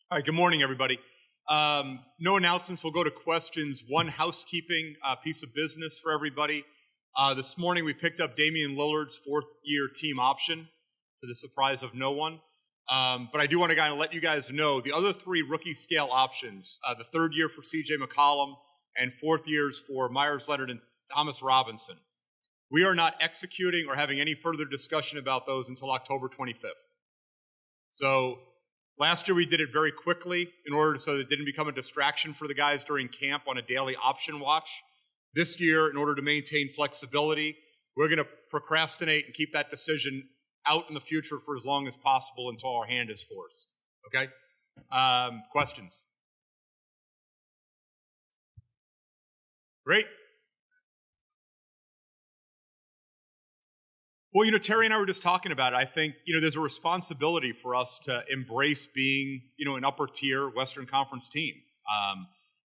All right, good morning, everybody. No announcements. We'll go to questions. One housekeeping piece of business for everybody. This morning we picked up Damian Lillard's fourth-year team option to the surprise of no one. But I do want to kind of let you guys know the other three rookie scale options, the third year for C.J. McCollum and fourth years for Myers Leonard and Thomas Robinson. We are not executing or having any further discussion about those until October 25th. So last year we did it very quickly in order so that it didn't become a distraction for the guys during camp on a daily option watch. This year, in order to maintain flexibility, we're going to procrastinate and keep that decision out in the future for as long as possible until our hand is forced. Okay? Questions? Great. Well, Terry and I were just talking about it. I think, there's a responsibility for us to embrace being, an upper tier Western Conference team.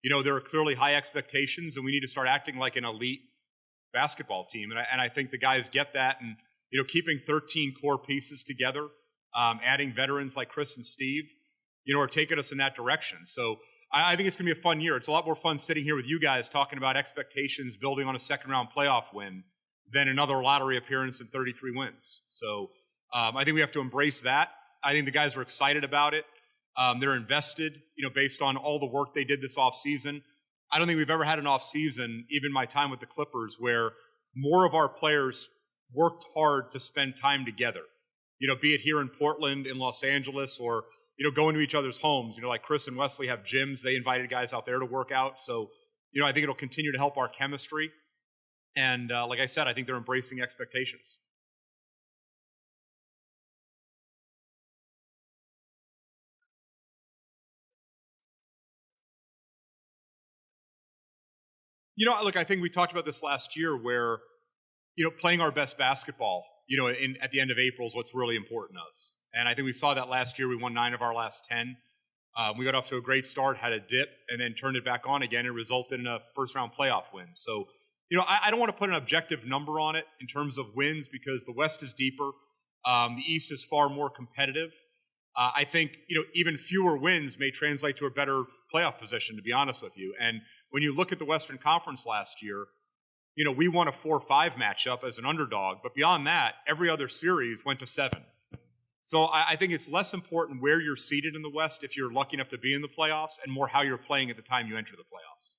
There are clearly high expectations, and we need to start acting like an elite basketball team. And I think the guys get that. And, keeping 13 core pieces together, adding veterans like Chris and Steve, are taking us in that direction. So I think it's going to be a fun year. It's a lot more fun sitting here with you guys talking about expectations, building on a second-round playoff win, than another lottery appearance and 33 wins. So I think we have to embrace that. I think the guys are excited about it. They're invested, based on all the work they did this offseason. I don't think we've ever had an offseason, even my time with the Clippers, where more of our players worked hard to spend time together, be it here in Portland, in Los Angeles, or, going to each other's homes. Like Chris and Wesley have gyms. They invited guys out there to work out. So, I think it'll continue to help our chemistry. And like I said, I think they're embracing expectations. Look, I think we talked about this last year where, playing our best basketball, at the end of April is what's really important to us. And I think we saw that last year. We won 9 of our last 10. We got off to a great start, had a dip, and then turned it back on again. It resulted in a first-round playoff win. So, I don't want to put an objective number on it in terms of wins because the West is deeper. The East is far more competitive. I think, even fewer wins may translate to a better playoff position, to be honest with you. And when you look at the Western Conference last year, we won a 4-5 matchup as an underdog. But beyond that, every other series went to 7. So I think it's less important where you're seated in the West if you're lucky enough to be in the playoffs and more how you're playing at the time you enter the playoffs.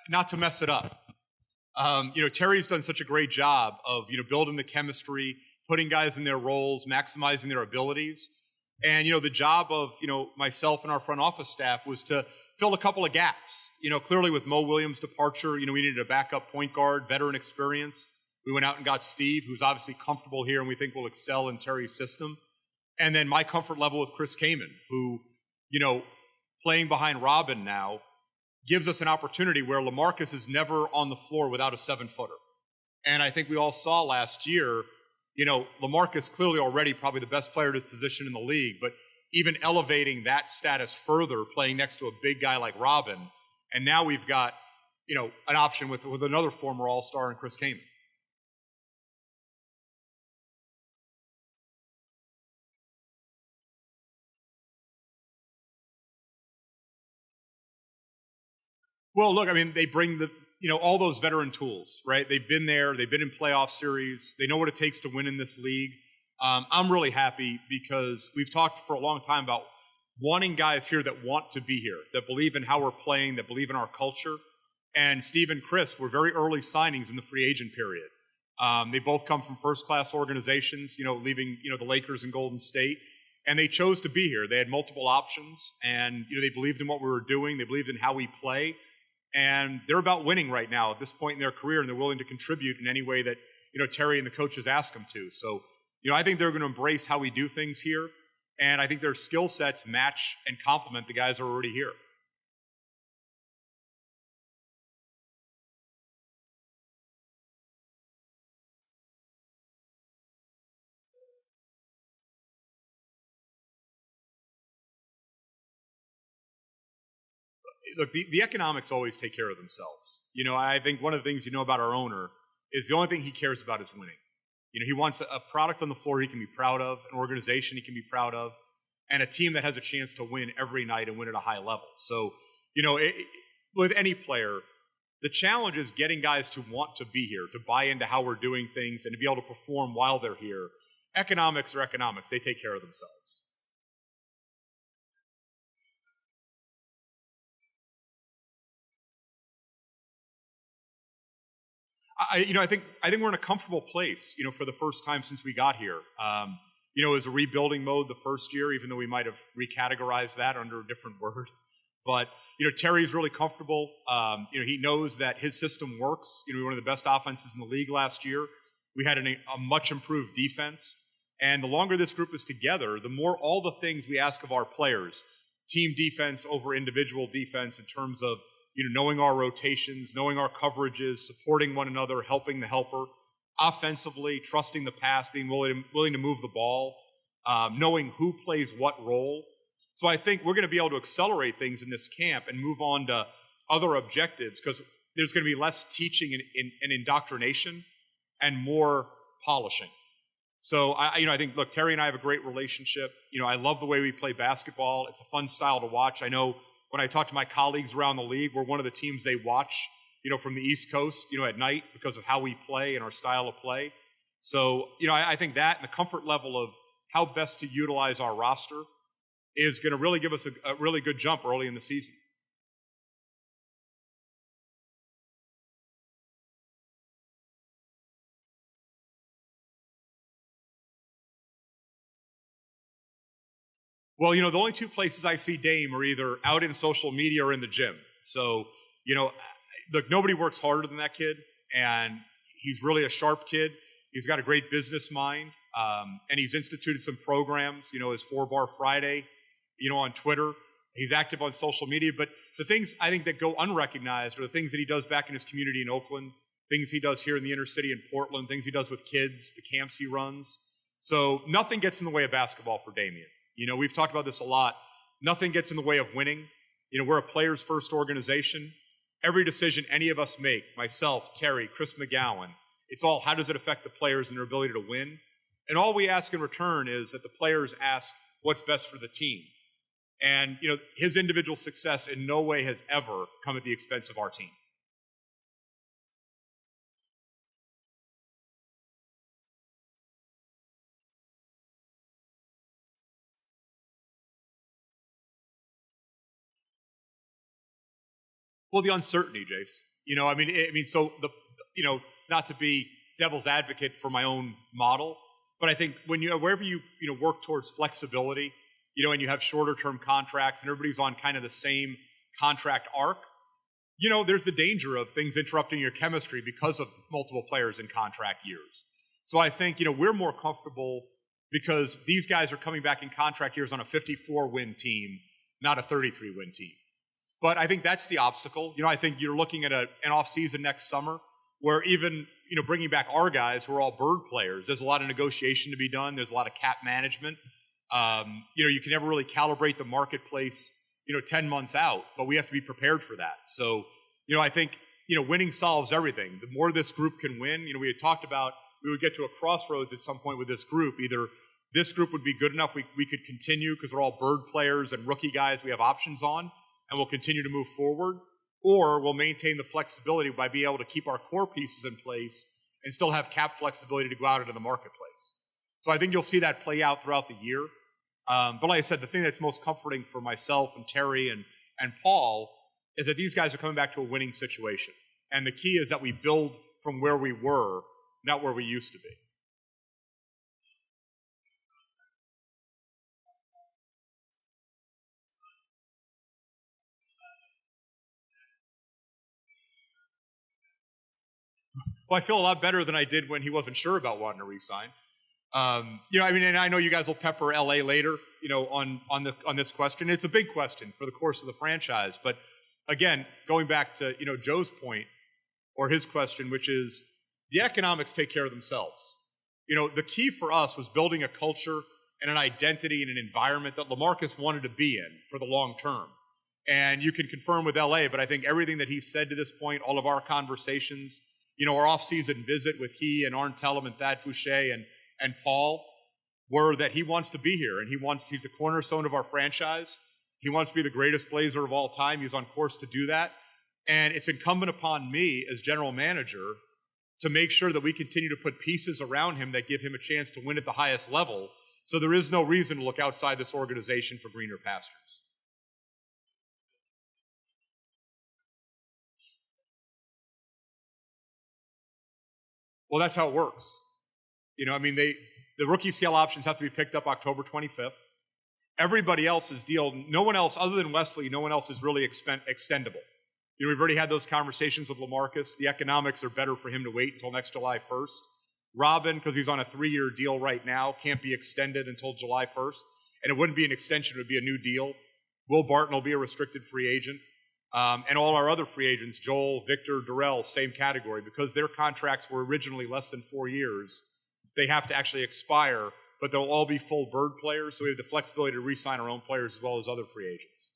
Not to mess it up. Terry's done such a great job of, building the chemistry, putting guys in their roles, maximizing their abilities. And, the job of, myself and our front office staff was to fill a couple of gaps. Clearly with Mo Williams' departure, we needed a backup point guard, veteran experience. We went out and got Steve, who's obviously comfortable here and we think will excel in Terry's system. And then my comfort level with Chris Kaman, who, playing behind Robin now, gives us an opportunity where LaMarcus is never on the floor without a 7-footer. And I think we all saw last year, LaMarcus clearly already probably the best player at his position in the league, but even elevating that status further, playing next to a big guy like Robin. And now we've got, an option with another former All-Star in Chris Kaman. Well, look, they bring all those veteran tools, right? They've been there. They've been in playoff series. They know what it takes to win in this league. I'm really happy because we've talked for a long time about wanting guys here that want to be here, that believe in how we're playing, that believe in our culture. And Steve and Chris were very early signings in the free agent period. They both come from first-class organizations, leaving, the Lakers and Golden State. And they chose to be here. They had multiple options, and, they believed in what we were doing. They believed in how we play. And they're about winning right now at this point in their career, and they're willing to contribute in any way that, Terry and the coaches ask them to. So, I think they're going to embrace how we do things here, and I think their skill sets match and complement the guys who are already here. Look, the economics always take care of themselves. I think one of the things about our owner is the only thing he cares about is winning. He wants a product on the floor he can be proud of, an organization he can be proud of, and a team that has a chance to win every night and win at a high level. So, with any player, the challenge is getting guys to want to be here, to buy into how we're doing things, and to be able to perform while they're here. Economics are economics. They take care of themselves. I think we're in a comfortable place, for the first time since we got here. It was a rebuilding mode the first year, even though we might have recategorized that under a different word. But, Terry's really comfortable. He knows that his system works. We were one of the best offenses in the league last year. We had a much improved defense. And the longer this group is together, the more all the things we ask of our players, team defense over individual defense in terms of, knowing our rotations, knowing our coverages, supporting one another, helping the helper, offensively, trusting the pass, being willing to move the ball, knowing who plays what role. So I think we're going to be able to accelerate things in this camp and move on to other objectives because there's going to be less teaching and indoctrination and more polishing. So I think, look, Terry and I have a great relationship. I love the way we play basketball. It's a fun style to watch. I know when I talk to my colleagues around the league, we're one of the teams they watch, from the East Coast, at night because of how we play and our style of play. So, I think that and the comfort level of how best to utilize our roster is going to really give us a really good jump early in the season. Well, the only two places I see Dame are either out in social media or in the gym. So, look, nobody works harder than that kid, and he's really a sharp kid. He's got a great business mind, and he's instituted some programs, his 4-Bar Friday, on Twitter. He's active on social media, but the things I think that go unrecognized are the things that he does back in his community in Oakland, things he does here in the inner city in Portland, things he does with kids, the camps he runs. So nothing gets in the way of basketball for Damian. We've talked about this a lot. Nothing gets in the way of winning. We're a players first organization. Every decision any of us make, myself, Terry, Chris McGowan, it's all how does it affect the players and their ability to win? And all we ask in return is that the players ask what's best for the team. And, his individual success in no way has ever come at the expense of our team. Well, the uncertainty, Jace. So not to be devil's advocate for my own model, but I think when wherever you work towards flexibility, and you have shorter term contracts and everybody's on kind of the same contract arc, there's the danger of things interrupting your chemistry because of multiple players in contract years. So I think, we're more comfortable because these guys are coming back in contract years on a 54-win team, not a 33-win team. But I think that's the obstacle. I think you're looking at an offseason next summer where even, bringing back our guys who are all bird players, there's a lot of negotiation to be done. There's a lot of cap management. You can never really calibrate the marketplace, 10 months out, but we have to be prepared for that. So, I think, winning solves everything. The more this group can win, we had talked about we would get to a crossroads at some point with this group. Either this group would be good enough we could continue because they're all bird players and rookie guys we have options on, and we'll continue to move forward, or we'll maintain the flexibility by being able to keep our core pieces in place and still have cap flexibility to go out into the marketplace. So I think you'll see that play out throughout the year. But like I said, the thing that's most comforting for myself and Terry and Paul is that these guys are coming back to a winning situation. And the key is that we build from where we were, not where we used to be. Well, I feel a lot better than I did when he wasn't sure about wanting to re-sign. And I know you guys will pepper LA later, on this question. It's a big question for the course of the franchise. But again, going back to, Joe's point or his question, which is the economics take care of themselves. The key for us was building a culture and an identity and an environment that LaMarcus wanted to be in for the long term. And you can confirm with LA, but I think everything that he's said to this point, all of our conversations, our offseason visit with he and Arn Tellem and Thad Fouché and Paul were that he wants to be here, and he's the cornerstone of our franchise. He wants to be the greatest Blazer of all time. He's on course to do that. And it's incumbent upon me as general manager to make sure that we continue to put pieces around him that give him a chance to win at the highest level. So there is no reason to look outside this organization for greener pastures. Well, that's how it works. The rookie scale options have to be picked up October 25th. Everybody else's deal, no one else, other than Wesley, no one else is really extendable. We've already had those conversations with LaMarcus. The economics are better for him to wait until next July 1st. Robin, because he's on a 3-year deal right now, can't be extended until July 1st. And it wouldn't be an extension, it would be a new deal. Will Barton will be a restricted free agent. And all our other free agents, Joel, Victor, Durrell, same category. Because their contracts were originally less than 4 years, they have to actually expire, but they'll all be full bird players, so we have the flexibility to re-sign our own players as well as other free agents.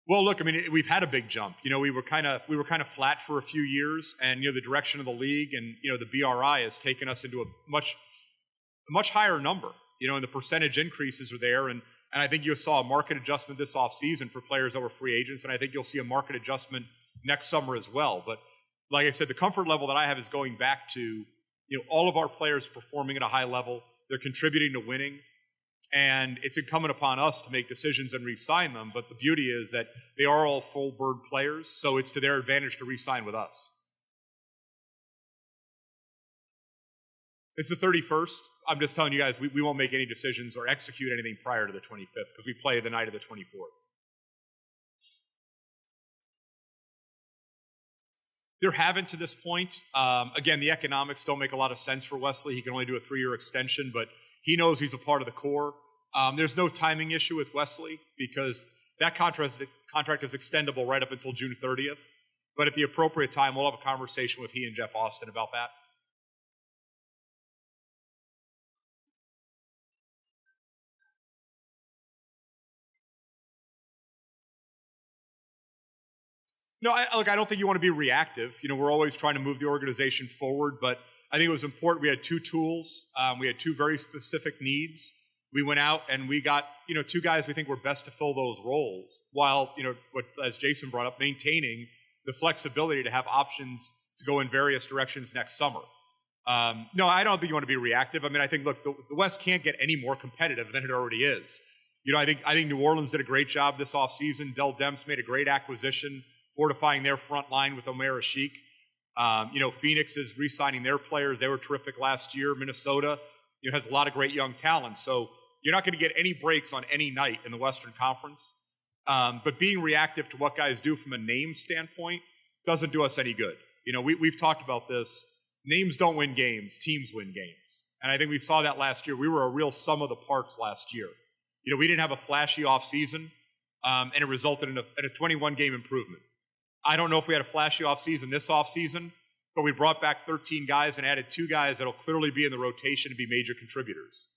Well, look, we've had a big jump. We were kind of flat for a few years, and the direction of the league and the BRI has taken us into a much higher number. And the percentage increases are there, and I think you saw a market adjustment this offseason for players that were free agents, and I think you'll see a market adjustment next summer as well. But like I said, the comfort level that I have is going back to all of our players performing at a high level. They're contributing to winning. And it's incumbent upon us to make decisions and re-sign them. But the beauty is that they are all full bird players, so it's to their advantage to re-sign with us. It's the 31st. I'm just telling you guys, we won't make any decisions or execute anything prior to the 25th because we play the night of the 24th. There haven't to this point. Again, the economics don't make a lot of sense for Wesley. He can only do a 3-year extension, but he knows he's a part of the core. There's no timing issue with Wesley because that contract is extendable right up until June 30th. But at the appropriate time, we'll have a conversation with he and Jeff Austin about that. No, I don't think you want to be reactive. We're always trying to move the organization forward, but I think it was important. We had 2 tools. We had 2 very specific needs. We went out and we got, 2 guys we think were best to fill those roles while, as Jason brought up, maintaining the flexibility to have options to go in various directions next summer. No, I don't think you want to be reactive. I think, look, the West can't get any more competitive than it already is. I think New Orleans did a great job this offseason. Dell Demps made a great acquisition, fortifying their front line with Omer Ashik. Phoenix is re-signing their players. They were terrific last year. Minnesota, has a lot of great young talent. So you're not going to get any breaks on any night in the Western Conference. But being reactive to what guys do from a name standpoint doesn't do us any good. We've talked about this. Names don't win games. Teams win games. And I think we saw that last year. We were a real sum of the parts last year. We didn't have a flashy offseason, and it resulted in a 21-game improvement. I don't know if we had a flashy offseason this offseason, but we brought back 13 guys and added 2 guys that'll clearly be in the rotation and be major contributors.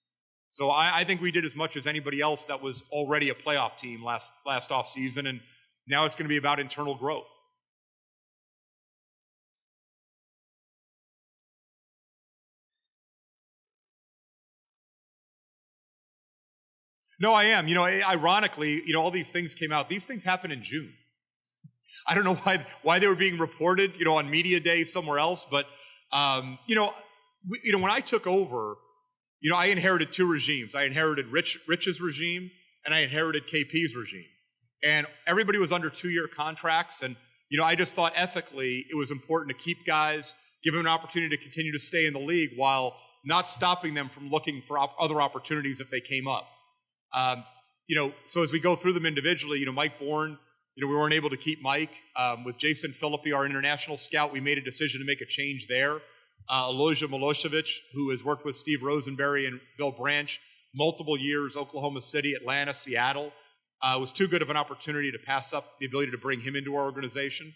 So I think we did as much as anybody else that was already a playoff team last offseason, and now it's going to be about internal growth. No, I am. Ironically, all these things came out. These things happen in June. I don't know why they were being reported, on media day somewhere else. But, when I took over, I inherited 2 regimes. I inherited Rich's regime and I inherited KP's regime. And everybody was under 2-year contracts. And, I just thought ethically it was important to keep guys, give them an opportunity to continue to stay in the league while not stopping them from looking for other opportunities if they came up. So as we go through them individually, Mike Bourne, we weren't able to keep Mike. With Jason Philippi, our international scout, we made a decision to make a change there. Aloja Milosevic, who has worked with Steve Rosenberry and Bill Branch multiple years, Oklahoma City, Atlanta, Seattle, was too good of an opportunity to pass up the ability to bring him into our organization.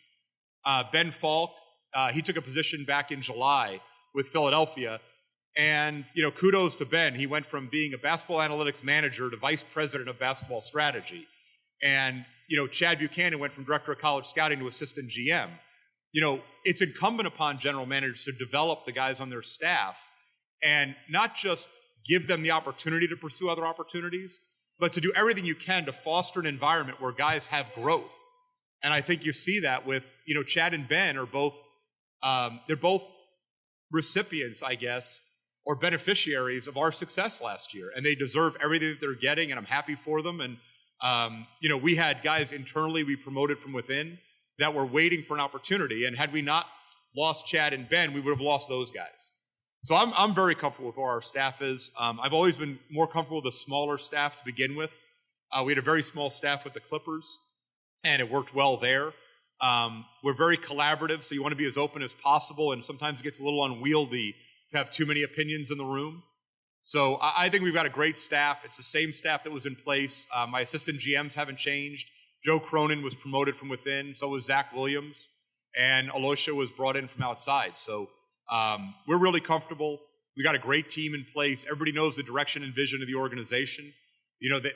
Ben Falk, he took a position back in July with Philadelphia. And, kudos to Ben. He went from being a basketball analytics manager to vice president of basketball strategy. And, Chad Buchanan went from director of college scouting to assistant GM. It's incumbent upon general managers to develop the guys on their staff and not just give them the opportunity to pursue other opportunities, but to do everything you can to foster an environment where guys have growth. And I think you see that with, Chad and Ben are both, they're both recipients, I guess, or beneficiaries of our success last year. And they deserve everything that they're getting, and I'm happy for them. And, we had guys internally we promoted from within that were waiting for an opportunity. And had we not lost Chad and Ben, we would have lost those guys. So I'm very comfortable with where our staff is. I've always been more comfortable with a smaller staff to begin with. We had a very small staff with the Clippers, and it worked well there. We're very collaborative, so you want to be as open as possible, and sometimes it gets a little unwieldy to have too many opinions in the room. So I think we've got a great staff. It's the same staff that was in place. My assistant GMs haven't changed. Joe Cronin was promoted from within, so was Zach Williams, and Olshey was brought in from outside. So we're really comfortable. We got a great team in place. Everybody knows the direction and vision of the organization.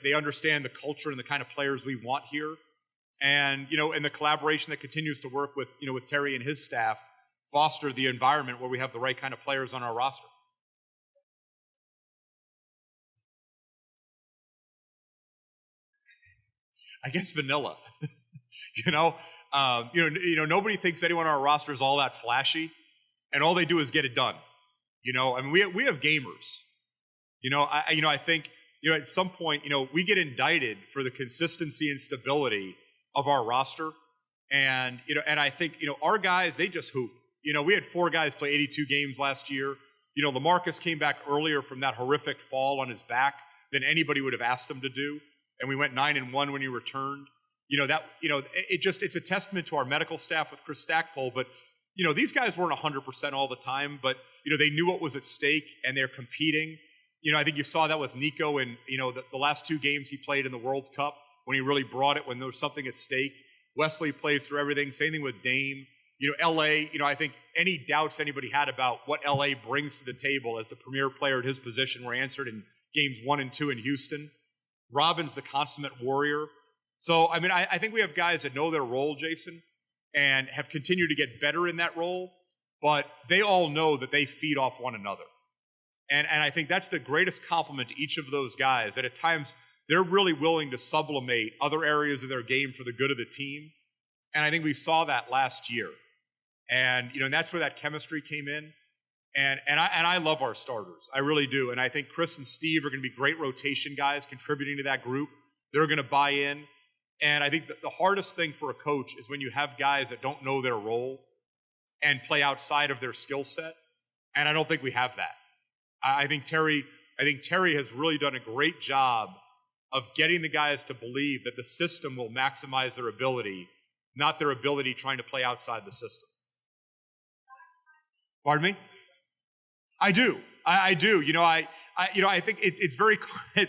They understand the culture and the kind of players we want here. And, and the collaboration that continues to work with, with Terry and his staff, foster the environment where we have the right kind of players on our roster. I guess vanilla. Nobody thinks anyone on our roster is all that flashy, and all they do is get it done. We have gamers. I think at some point, we get indicted for the consistency and stability of our roster, and I think our guys, they just hoop. We had 4 guys play 82 games last year. LaMarcus came back earlier from that horrific fall on his back than anybody would have asked him to do. And we went 9-1 when he returned. It's a testament to our medical staff with Chris Stackpole. But, these guys weren't 100% all the time, but, they knew what was at stake and they're competing. I think you saw that with Nico in, the last 2 games he played in the World Cup when he really brought it, when there was something at stake. Wesley plays through everything. Same thing with Dame. LA, I think any doubts anybody had about what LA brings to the table as the premier player at his position were answered in games 1 and 2 in Houston. Robin's the consummate warrior. So, I think we have guys that know their role, Jason, and have continued to get better in that role, but they all know that they feed off one another. And I think that's the greatest compliment to each of those guys, that at times they're really willing to sublimate other areas of their game for the good of the team. And I think we saw that last year. And, and that's where that chemistry came in. And I love our starters. I really do. And I think Chris and Steve are going to be great rotation guys contributing to that group. They're going to buy in. And I think that the hardest thing for a coach is when you have guys that don't know their role and play outside of their skill set. And I don't think we have that. I think Terry has really done a great job of getting the guys to believe that the system will maximize their ability, not their ability trying to play outside the system. Pardon me? I do. I do. I think it's very. We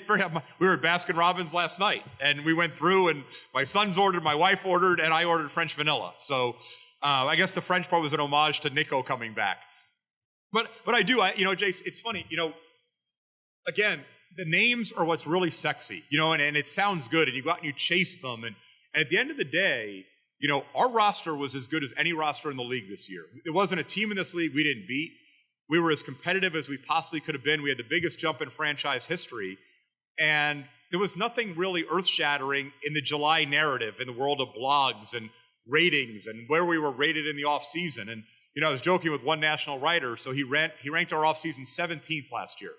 were at Baskin Robbins last night, and we went through, and my sons ordered, my wife ordered, and I ordered French vanilla. So I guess the French part was an homage to Nico coming back. But I do. Jace, it's funny. Again, the names are what's really sexy. And it sounds good, and you go out and you chase them, and at the end of the day, our roster was as good as any roster in the league this year. There wasn't a team in this league we didn't beat. We were as competitive as we possibly could have been. We had the biggest jump in franchise history. And there was nothing really earth-shattering in the July narrative in the world of blogs and ratings and where we were rated in the offseason. And, I was joking with one national writer, so he ranked our offseason 17th last year.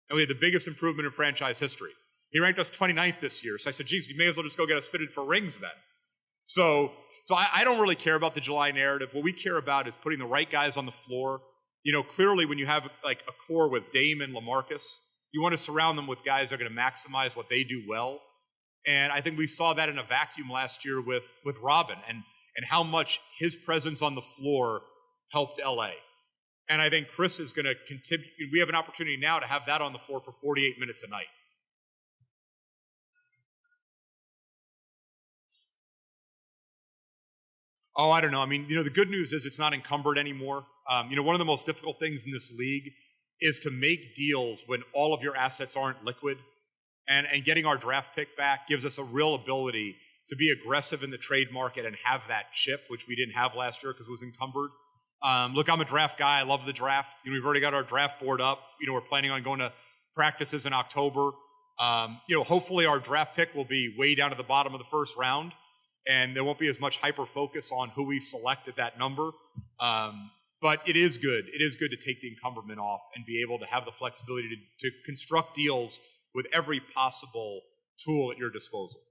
And we had the biggest improvement in franchise history. He ranked us 29th this year. So I said, geez, you may as well just go get us fitted for rings then. So I don't really care about the July narrative. What we care about is putting the right guys on the floor. Clearly when you have like a core with Damian, LaMarcus, you want to surround them with guys that are going to maximize what they do well. And I think we saw that in a vacuum last year with Robin and how much his presence on the floor helped LA. And I think Chris is going to continue. We have an opportunity now to have that on the floor for 48 minutes a night. Oh, I don't know. The good news is it's not encumbered anymore. One of the most difficult things in this league is to make deals when all of your assets aren't liquid. And getting our draft pick back gives us a real ability to be aggressive in the trade market and have that chip, which we didn't have last year because it was encumbered. Look, I'm a draft guy. I love the draft. We've already got our draft board up. We're planning on going to practices in October. Hopefully our draft pick will be way down at the bottom of the first round, and there won't be as much hyper focus on who we select at that number. But it is good. It is good to take the encumberment off and be able to have the flexibility to construct deals with every possible tool at your disposal.